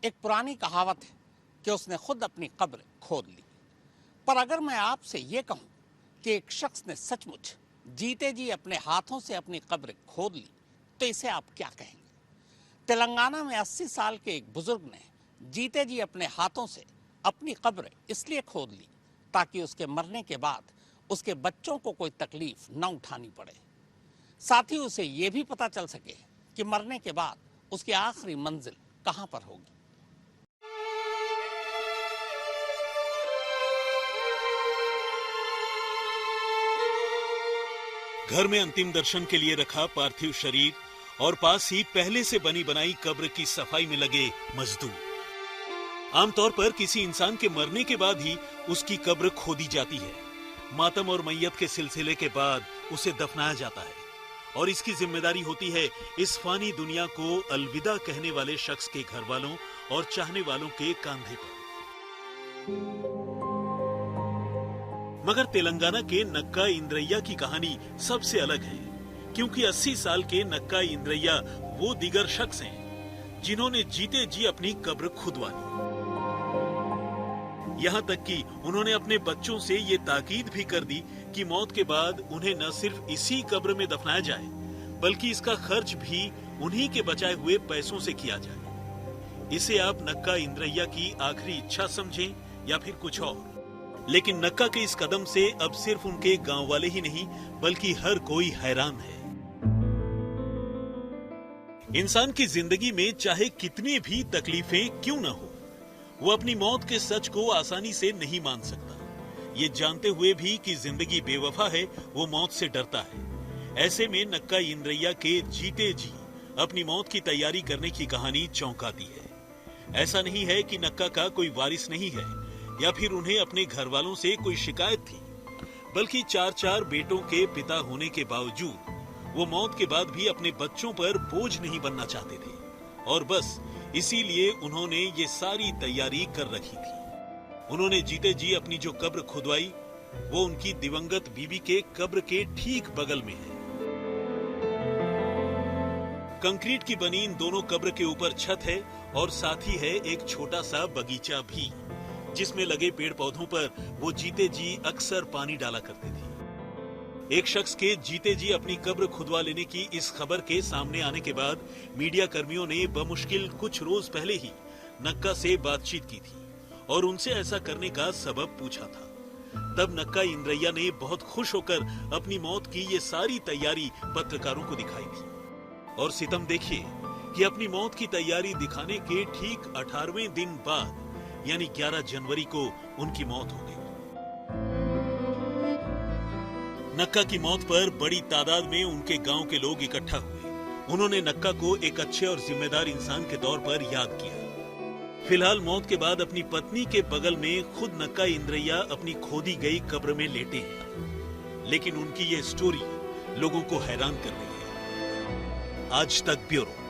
एक पुरानी कहावत है कि उसने खुद अपनी कब्र खोद ली। पर अगर मैं आपसे ये कहूं कि एक शख्स ने सचमुच जीते जी अपने हाथों से अपनी कब्र खोद ली, तो इसे आप क्या कहेंगे? तेलंगाना में 80 साल के एक बुजुर्ग ने जीते जी अपने हाथों से अपनी कब्र इसलिए खोद ली ताकि उसके मरने के बाद उसके बच्चों को कोई तकलीफ न उठानी पड़े। साथ ही उसे ये भी पता चल सके कि मरने के बाद उसकी आखिरी मंजिल कहां पर होगी। घर में अंतिम दर्शन के लिए रखा पार्थिव शरीर और पास ही पहले से बनी बनाई कब्र की सफाई में लगे मजदूर। आमतौर पर किसी इंसान के मरने के बाद ही उसकी कब्र खोदी जाती है। मातम और मैयत के सिलसिले के बाद उसे दफनाया जाता है और इसकी जिम्मेदारी होती है इस फानी दुनिया को अलविदा कहने वाले शख्स के घर वालों और चाहने वालों के कंधे पर। मगर तेलंगाना के नक्का इंद्रैया की कहानी सबसे अलग है, क्योंकि 80 साल के नक्का इंद्रैया वो दिगर शख्स हैं जिन्होंने जीते जी अपनी कब्र खुदवा ली। यहाँ तक कि उन्होंने अपने बच्चों से ये ताकीद भी कर दी कि मौत के बाद उन्हें न सिर्फ इसी कब्र में दफनाया जाए, बल्कि इसका खर्च भी उन्हीं के बचाए हुए पैसों से किया जाए। इसे आप नक्का इंद्रैया की आखिरी इच्छा समझें या फिर कुछ और, लेकिन नक्का के इस कदम से अब सिर्फ उनके गांव वाले ही नहीं बल्कि हर कोई हैरान है। इंसान की जिंदगी में चाहे कितनी भी तकलीफें क्यों न हो, वो अपनी मौत के सच को आसानी से नहीं मान सकता। ये जानते हुए भी कि जिंदगी बेवफा है, वो मौत से डरता है। ऐसे में नक्का इंद्रैया के जीते जी अपनी मौत की तैयारी करने की कहानी चौंकाती है। ऐसा नहीं है कि नक्का का कोई वारिस नहीं है या फिर उन्हें अपने घर वालों से कोई शिकायत थी, बल्कि 4 बेटों के पिता होने के बावजूद वो मौत के बाद भी अपने बच्चों पर बोझ नहीं बनना चाहते थे और बस इसीलिए उन्होंने ये सारी तैयारी कर रखी थी। उन्होंने जीते जी अपनी जो कब्र खुदवाई वो उनकी दिवंगत बीबी के कब्र के ठीक बगल में है। कंक्रीट की बनी इन दोनों कब्र के ऊपर छत है और साथ ही है एक छोटा सा बगीचा भी, जिसमें लगे पेड़ पौधों पर वो जीते जी अक्सर पानी डाला करते थे। एक शख्स के जीते जी अपनी कब्र खुदवा लेने की इस खबर के सामने आने के बाद मीडिया कर्मियों ने बमुश्किल कुछ रोज पहले ही नक्का से बातचीत की थी और उनसे ऐसा करने का सबब पूछा था। तब नक्का इंद्रैया ने बहुत खुश होकर अपनी मौत की ये सारी तैयारी पत्रकारों को दिखाई थी। और सितम देखिए कि अपनी मौत की तैयारी दिखाने के ठीक 18वें दिन बाद यानी 11 जनवरी को उनकी मौत हो गई। नक्का की मौत पर बड़ी तादाद में उनके गांव के लोग इकट्ठा हुए। उन्होंने नक्का को एक अच्छे और जिम्मेदार इंसान के तौर पर याद किया। फिलहाल मौत के बाद अपनी पत्नी के बगल में खुद नक्का इंद्रैया अपनी खोदी गई कब्र में लेटे हैं, लेकिन उनकी ये स्टोरी लोगों को हैरान कर रही है। आज तक ब्यूरो।